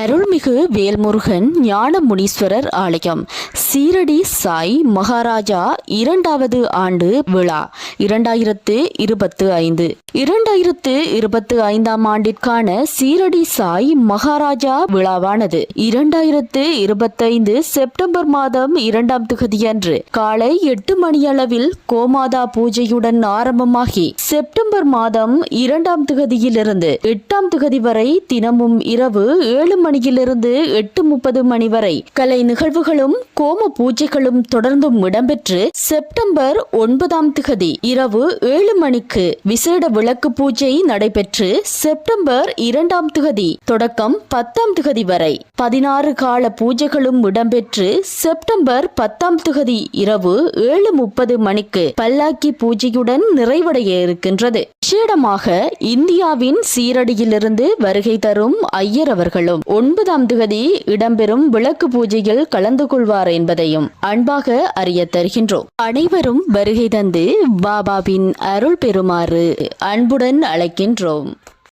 அருள்மிகு வேல்முருகன் ஞானமுனீஸ்வரர் ஆலயம் சீரடி சாய் மகாராஜா 2வது ஆண்டு விழா 2025. 2025ஆம் ஆண்டிற்கான சீரடி சாய் மகாராஜா விழாவானது 2025 செப்டம்பர் மாதம் 2ஆம் தேதியன்று காலை 8 மணியளவில் கோமாதா பூஜையுடன் ஆரம்பமாகி செப்டம்பர் மாதம் 2ஆம் தேதியிலிருந்து 8ஆம் தேதி வரை தினமும் இரவு 7 மணியிலிருந்து 8:30 மணி வரை கலை நிகழ்வுகளும் கோம பூஜைகளும் தொடர்ந்தும் இடம்பெற்று செப்டம்பர் 9ஆம் தேதி இரவு 7 மணிக்கு விசேட விளக்கு பூஜை நடைபெற்று செப்டம்பர் 2ஆம் தேதி தொடக்கம் 10ஆம் தேதி வரை 16 கால பூஜைகளும் இடம்பெற்று செப்டம்பர் 10ஆம் தேதி இரவு 7:30 மணிக்கு பல்லாக்கி பூஜையுடன் நிறைவடைய இருக்கின்றது. விசேடமாக இந்தியாவின் சீரடியிலிருந்து வருகை தரும் ஐயர் அவர்களும் 9ஆம் தேதி இடம்பெறும் விளக்கு பூஜையில் கலந்து கொள்வார் என்பதையும் அன்பாக அறிய தருகின்றோம். அனைவரும் வருகை தந்து பாபாவின் அருள் பெறுமாறு அன்புடன் அழைக்கின்றோம்.